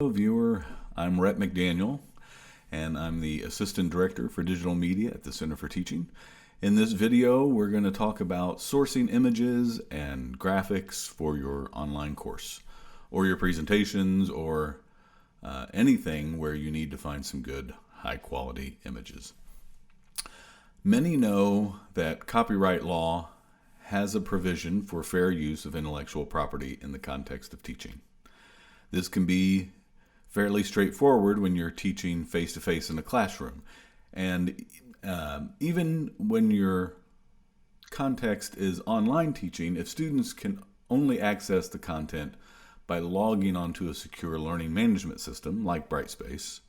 Hello viewer, I'm Rhett McDaniel and I'm the Assistant Director for Digital Media at the Center for Teaching. In this video we're going to talk about sourcing images and graphics for your online course or your presentations or anything where you need to find some good high quality images. Many know that copyright law has a provision for fair use of intellectual property in the context of teaching. This can be fairly straightforward when you're teaching face-to-face in a classroom. And even when your context is online teaching, if students can only access the content by logging onto a secure learning management system like Brightspace,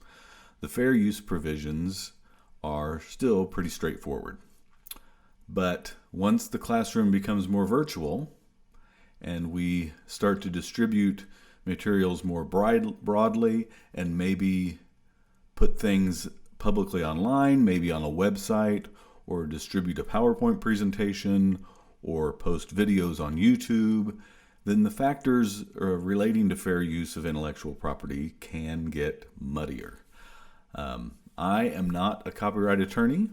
the fair use provisions are still pretty straightforward. But once the classroom becomes more virtual and we start to distribute materials more broadly and maybe put things publicly online, maybe on a website, or distribute a PowerPoint presentation or post videos on YouTube, then the factors relating to fair use of intellectual property can get muddier. I am not a copyright attorney,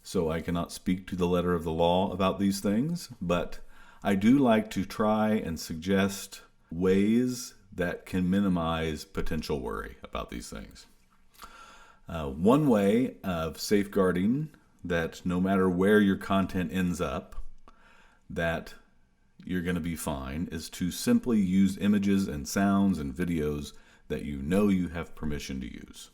so I cannot speak to the letter of the law about these things, but I do like to try and suggest ways that can minimize potential worry about these things. One way of safeguarding that no matter where your content ends up, that you're going to be fine is to simply use images and sounds and videos that you know you have permission to use.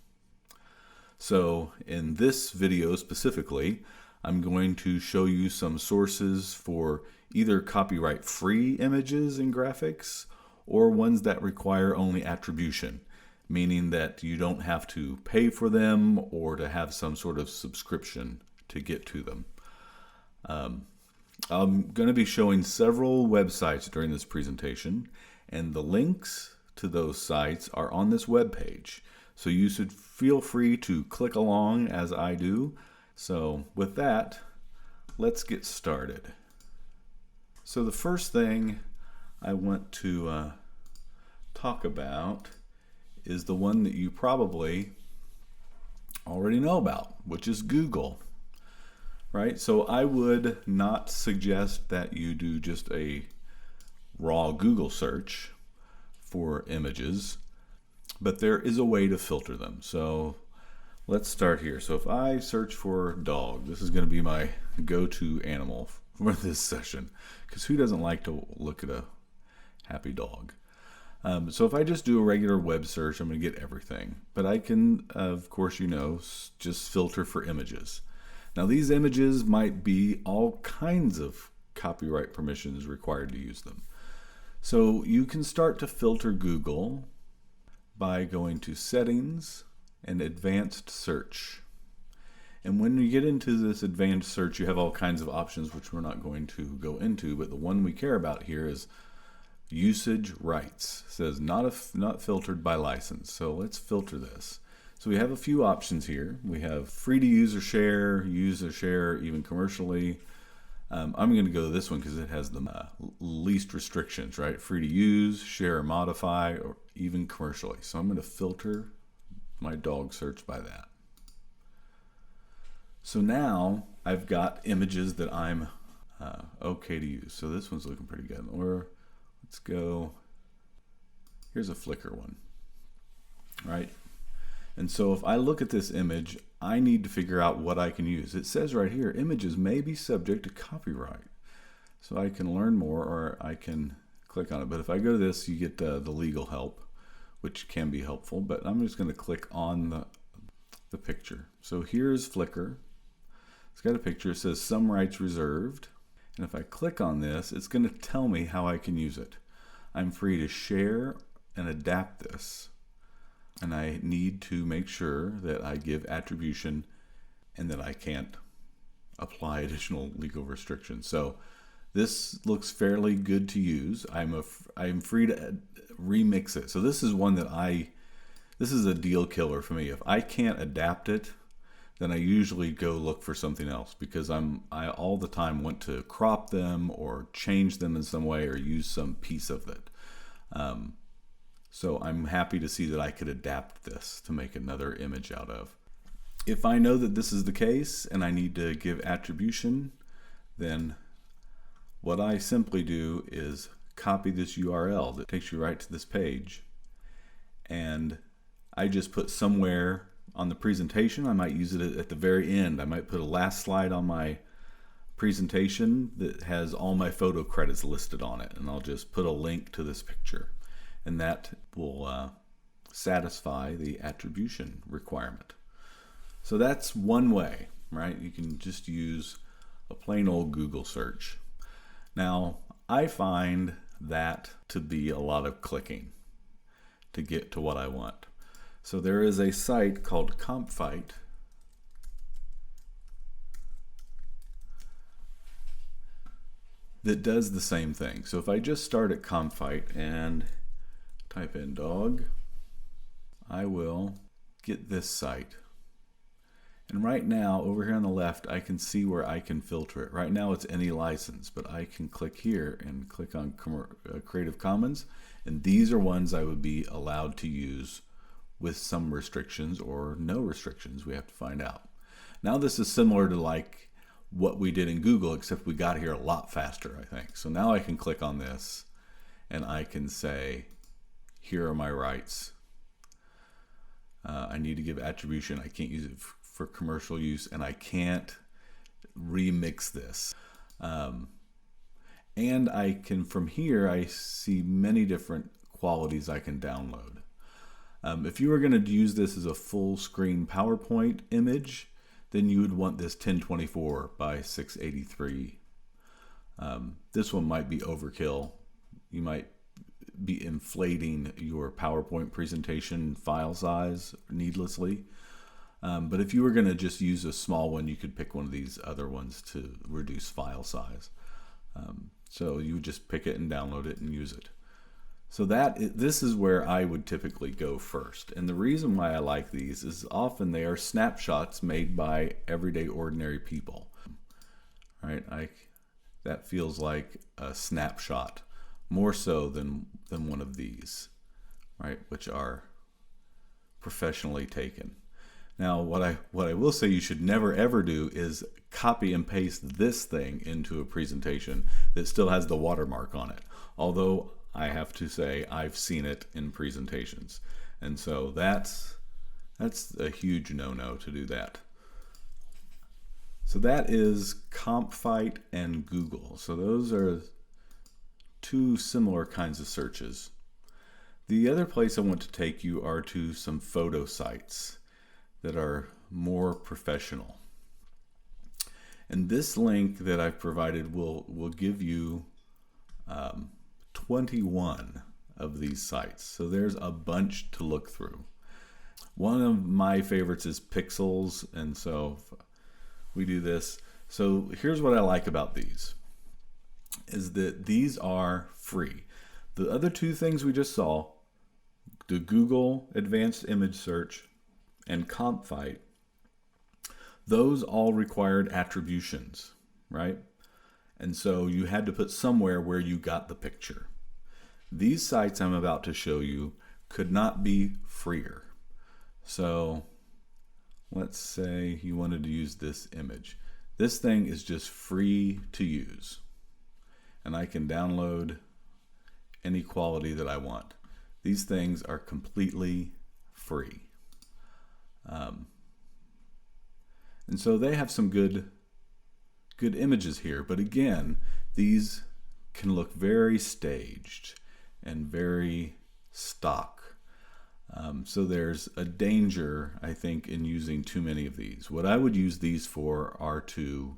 So in this video specifically, I'm going to show you some sources for either copyright-free images and graphics or ones that require only attribution, meaning that you don't have to pay for them or to have some sort of subscription to get to them. I'm going to be showing several websites during this presentation, and the links to those sites are on this web page. So you should feel free to click along as I do. So with that, let's get started. So the first thing I want to talk about is the one that you probably already know about, which is Google, right? So I would not suggest that you do just a raw Google search for images, but there is a way to filter them. So let's start here. So if I search for dog, this is going to be my go-to animal for this session, because who doesn't like to look at a happy dog? So if I just do a regular web search, I'm going to get everything. But I can, of course, just filter for images. Now these images might be all kinds of copyright permissions required to use them. So you can start to filter Google by going to Settings and Advanced Search. And when you get into this advanced search, you have all kinds of options which we're not going to go into, but the one we care about here is usage rights. It says not filtered by license. So let's filter this. So we have a few options here. We have free to use or share, even commercially. I'm going to go to this one because it has the least restrictions, right? Free to use, share or modify, or even commercially. So I'm going to filter my dog search by that. So now I've got images that I'm okay to use. So this one's looking pretty good. Or let's go, here's a Flickr one, right? And so if I look at this image, I need to figure out what I can use. It says right here, images may be subject to copyright. So I can learn more or I can click on it. But if I go to this, you get the legal help, which can be helpful. But I'm just going to click on the picture. So here's Flickr. It's got a picture. It says some rights reserved. And if I click on this, it's going to tell me how I can use it. I'm free to share and adapt this. And I need to make sure that I give attribution and that I can't apply additional legal restrictions. So this looks fairly good to use. I'm free to remix it. So this is one that this is a deal killer for me. If I can't adapt it, then I usually go look for something else because I all the time want to crop them or change them in some way or use some piece of it. So I'm happy to see that I could adapt this to make another image out of. If I know that this is the case and I need to give attribution, then what I simply do is copy this URL that takes you right to this page, and I just put somewhere on the presentation. I might use it at the very end. I might put a last slide on my presentation that has all my photo credits listed on it, and I'll just put a link to this picture, and that will satisfy the attribution requirement. So that's one way, right? You can just use a plain old Google search. Now, I find that to be a lot of clicking to get to what I want. So there is a site called CompFight that does the same thing. So if I just start at CompFight and type in dog, I will get this site. And right now, over here on the left, I can see where I can filter it. Right now it's any license, but I can click here and click on Creative Commons, and these are ones I would be allowed to use with some restrictions or no restrictions. We have to find out. Now this is similar to like what we did in Google, except we got here a lot faster, I think. So now I can click on this and I can say, here are my rights. I need to give attribution. I can't use it for commercial use, and I can't remix this. And I can, from here, I see many different qualities I can download. If you were going to use this as a full screen PowerPoint image, then you would want this 1024 by 683. This one might be overkill. You might be inflating your PowerPoint presentation file size needlessly. But if you were going to just use a small one, you could pick one of these other ones to reduce file size. So you would just pick it and download it and use it. So this is where I would typically go first. And the reason why I like these is often they are snapshots made by everyday ordinary people. Right? That feels like a snapshot more so than one of these, right? Which are professionally taken. Now, what I will say you should never ever do is copy and paste this thing into a presentation that still has the watermark on it. Although I have to say I've seen it in presentations, and so that's a huge no-no to do that. So that is CompFight and Google. So those are two similar kinds of searches. The other place I want to take you are to some photo sites that are more professional. And this link that I've provided will give you 21 of these sites. So there's a bunch to look through. One of my favorites is Pixels, and so we do this. So here's what I like about these, is that these are free. The other two things we just saw, the Google Advanced Image Search and CompFight, those all required attributions, right? And so you had to put somewhere where you got the picture. These sites I'm about to show you could not be freer. So let's say you wanted to use this image. This thing is just free to use, and I can download any quality that I want. These things are completely free. And so they have some good images here, but again, these can look very staged and very stock. So there's a danger, I think, in using too many of these. What I would use these for are to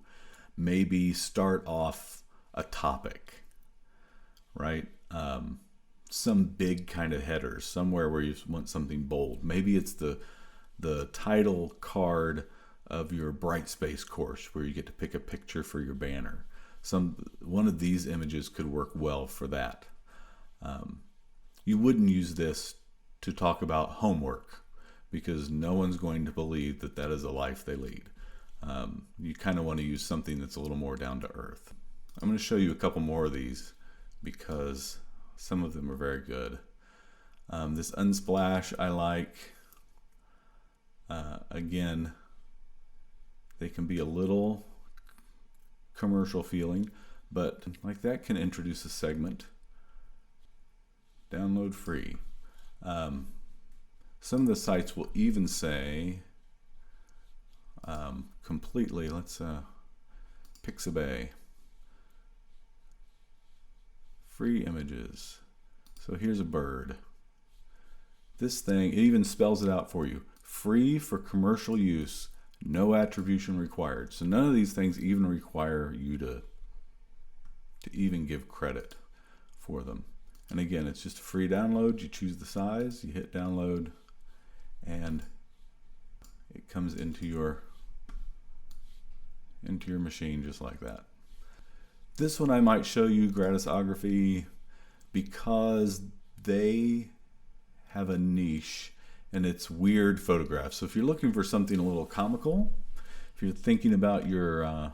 maybe start off a topic, right? Some big kind of headers, somewhere where you want something bold. Maybe it's the title card of your Brightspace course where you get to pick a picture for your banner. One of these images could work well for that. You wouldn't use this to talk about homework because no one's going to believe that that is a life they lead. You kind of want to use something that's a little more down to earth. I'm going to show you a couple more of these because some of them are very good. This Unsplash I like. Again, they can be a little commercial feeling, but like that can introduce a segment. Download free. Some of the sites will even say completely, let's Pixabay, free images. So here's a bird. This thing, it even spells it out for you. Free for commercial use, no attribution required. So none of these things even require you to even give credit for them. And again, it's just a free download. You choose the size, you hit download, and it comes into your machine just like that. This one I might show you, Gratisography, because they have a niche and it's weird photographs. So if you're looking for something a little comical, if you're thinking about your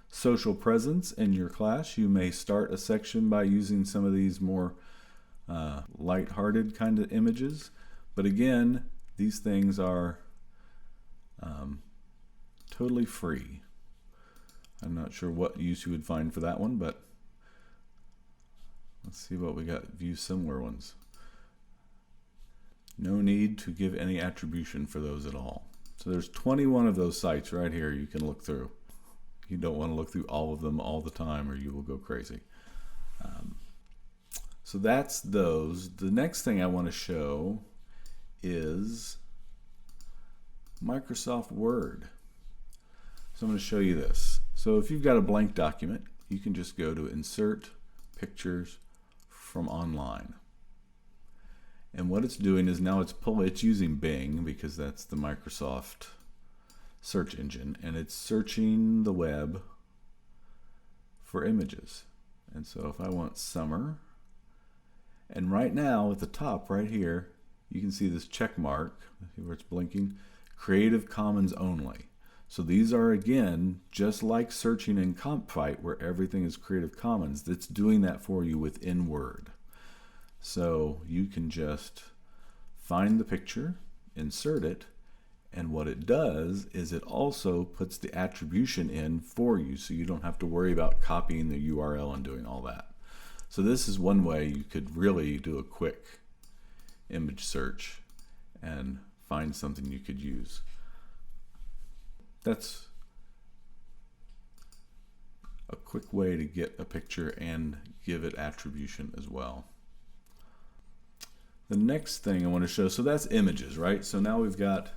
social presence in your class, you may start a section by using some of these more light-hearted kind of images. But again, these things are totally free. I'm not sure what use you would find for that one, but let's see what we got. View similar ones. No need to give any attribution for those at all. So there's 21 of those sites right here you can look through. You don't want to look through all of them all the time or you will go crazy. So that's those. The next thing I want to show is Microsoft Word. So I'm going to show you this. So if you've got a blank document, you can just go to Insert Pictures from Online. And what it's doing is now it's using Bing because that's the Microsoft search engine, and it's searching the web for images. And so if I want summer, and right now at the top right here, you can see this check mark where it's blinking, Creative Commons only. So these are, again, just like searching in CompFight where everything is Creative Commons. It's doing that for you within Word. So you can just find the picture, insert it, and what it does is it also puts the attribution in for you so you don't have to worry about copying the URL and doing all that. So this is one way you could really do a quick image search and find something you could use. That's a quick way to get a picture and give it attribution as well. The next thing I want to show, so that's images, right? So now you've got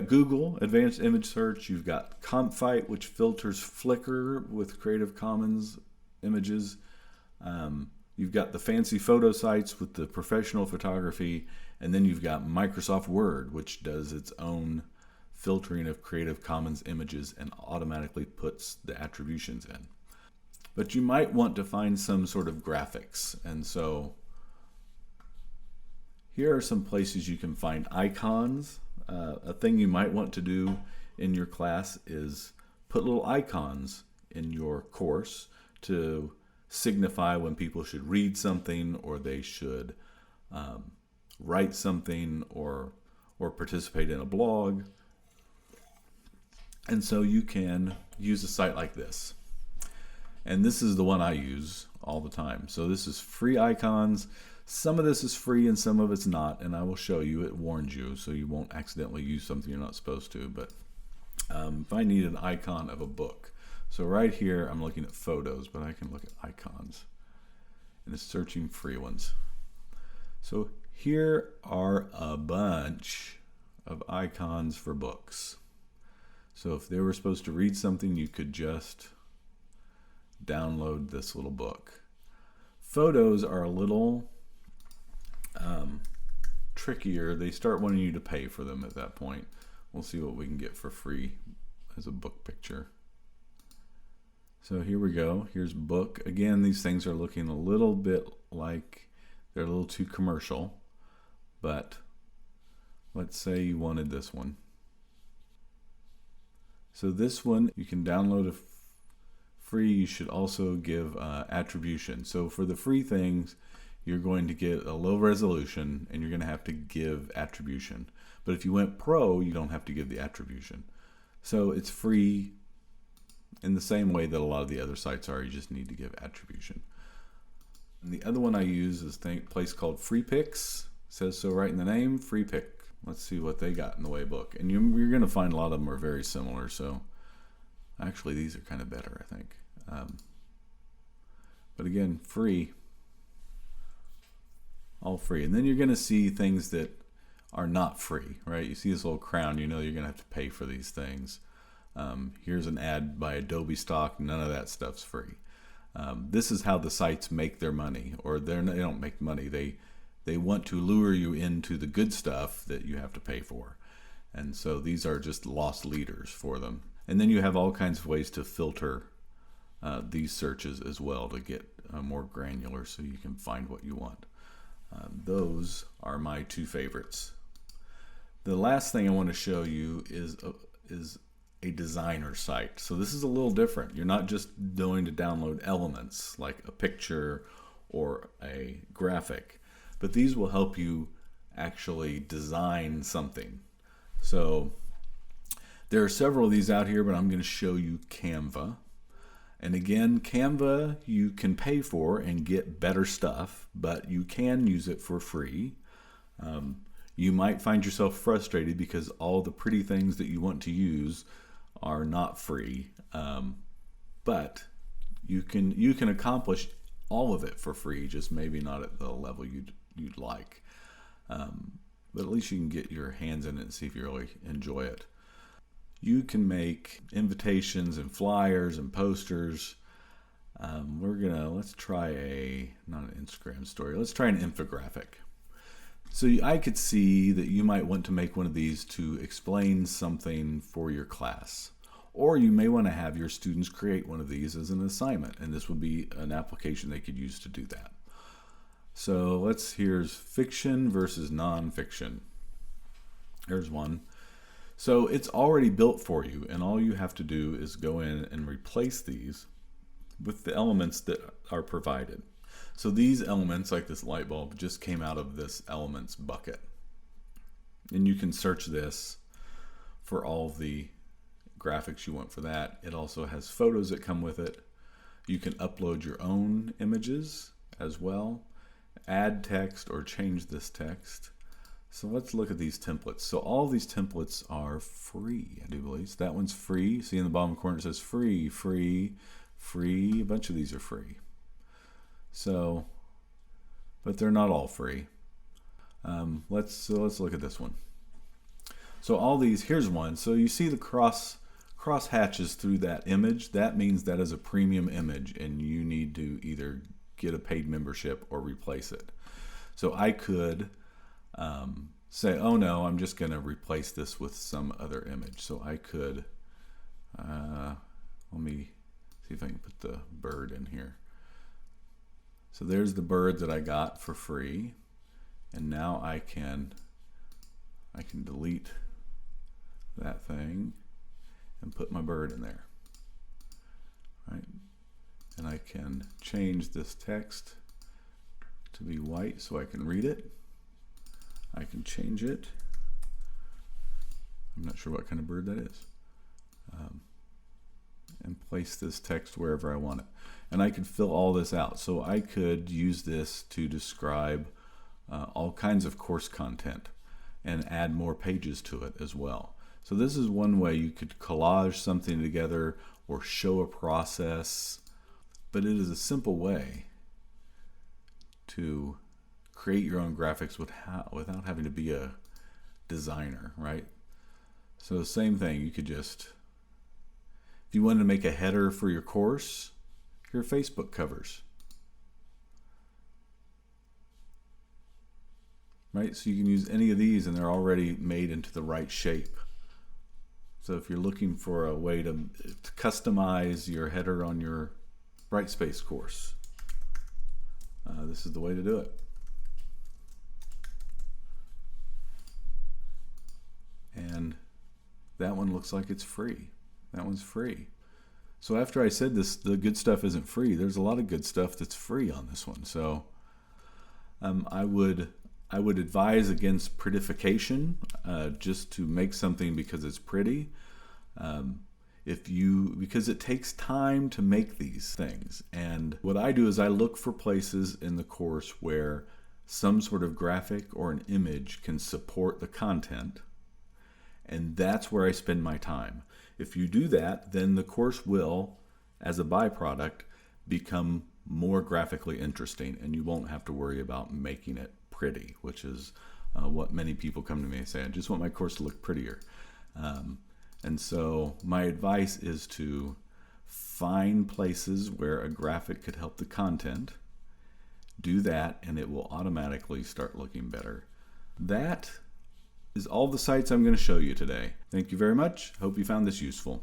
Google, Advanced Image Search, you've got CompFight, which filters Flickr with Creative Commons images. You've got the fancy photo sites with the professional photography, and then you've got Microsoft Word, which does its own filtering of Creative Commons images and automatically puts the attributions in. But you might want to find some sort of graphics, and so here are some places you can find icons. A thing you might want to do in your class is put little icons in your course to signify when people should read something or they should write something or participate in a blog. And so you can use a site like this. And this is the one I use all the time. So this is free icons. Some of this is free and some of it's not, and I will show you. It warns you so you won't accidentally use something you're not supposed to. But if I need an icon of a book, so right here I'm looking at photos, but I can look at icons, and it's searching free ones. So here are a bunch of icons for books. So if they were supposed to read something, you could just download this little book. Photos are a little trickier. They start wanting you to pay for them at that point. We'll see what we can get for free as a book picture. So here we go. Here's book. Again, these things are looking a little bit like they're a little too commercial, but let's say you wanted this one. So this one you can download a free. You should also give attribution. So for the free things, you're going to get a low resolution and you're going to have to give attribution. But if you went pro, you don't have to give the attribution. So it's free in the same way that a lot of the other sites are. You just need to give attribution. And the other one I use is a place called Free Picks. It says so right in the name, Free Pick. Let's see what they got in the way book. And you're going to find a lot of them are very similar. So actually, these are kind of better, I think. But again, free. All free. And then you're going to see things that are not free, right? You see this little crown, you know you're going to have to pay for these things. Here's an ad by Adobe stock. None of that stuff's free. This is how the sites make their money, or they don't make money. They want to lure you into the good stuff that you have to pay for. And so these are just lost leaders for them. And then you have all kinds of ways to filter these searches as well to get more granular so you can find what you want. Those are my two favorites. The last thing I want to show you is a designer site. So this is a little different. You're not just going to download elements like a picture or a graphic, but these will help you actually design something. So there are several of these out here, but I'm going to show you Canva. And again, Canva you can pay for and get better stuff, but you can use it for free. You might find yourself frustrated because all the pretty things that you want to use are not free, but you can accomplish all of it for free, just maybe not at the level you'd like. But at least you can get your hands in it and see if you really enjoy it. You can make invitations and flyers and posters. Let's try not an Instagram story. Let's try an infographic. So I could see that you might want to make one of these to explain something for your class. Or you may want to have your students create one of these as an assignment, and this would be an application they could use to do that. So here's fiction versus nonfiction. Here's one. So it's already built for you, and all you have to do is go in and replace these with the elements that are provided. So these elements, like this light bulb, just came out of this elements bucket. And you can search this for all the graphics you want for that. It also has photos that come with it. You can upload your own images as well, add text or change this text. So let's look at these templates. So all these templates are free, I do believe. So that one's free. See in the bottom corner it says free, free, free. A bunch of these are free. So, but they're not all free. Let's look at this one. So all these, here's one. So you see the cross hatches through that image. That means that is a premium image, and you need to either get a paid membership or replace it. So I could say, oh no, I'm just going to replace this with some other image. So I could, let me see if I can put the bird in here. So there's the bird that I got for free, and now I can delete that thing and put my bird in there, right? And I can change this text to be white so I can read it. I can change it. I'm not sure what kind of bird that is. And place this text wherever I want it. And I could fill all this out. So I could use this to describe all kinds of course content and add more pages to it as well. So this is one way you could collage something together or show a process, but it is a simple way to create your own graphics without having to be a designer, right? So the same thing, you could just, if you wanted to make a header for your course, here are Facebook covers. Right, so you can use any of these and they're already made into the right shape. So if you're looking for a way to customize your header on your Brightspace course, this is the way to do it. And that one looks like it's free. That one's free. So after I said this, the good stuff isn't free. There's a lot of good stuff that's free on this one. So I would advise against prettification, just to make something because it's pretty. Because it takes time to make these things. And what I do is I look for places in the course where some sort of graphic or an image can support the content, and that's where I spend my time. If you do that, then the course will, as a byproduct, become more graphically interesting, and you won't have to worry about making it pretty, which is what many people come to me and say, I just want my course to look prettier. And so my advice is to find places where a graphic could help the content. Do that, and it will automatically start looking better. That is all the sites I'm going to show you today. Thank you very much. Hope you found this useful.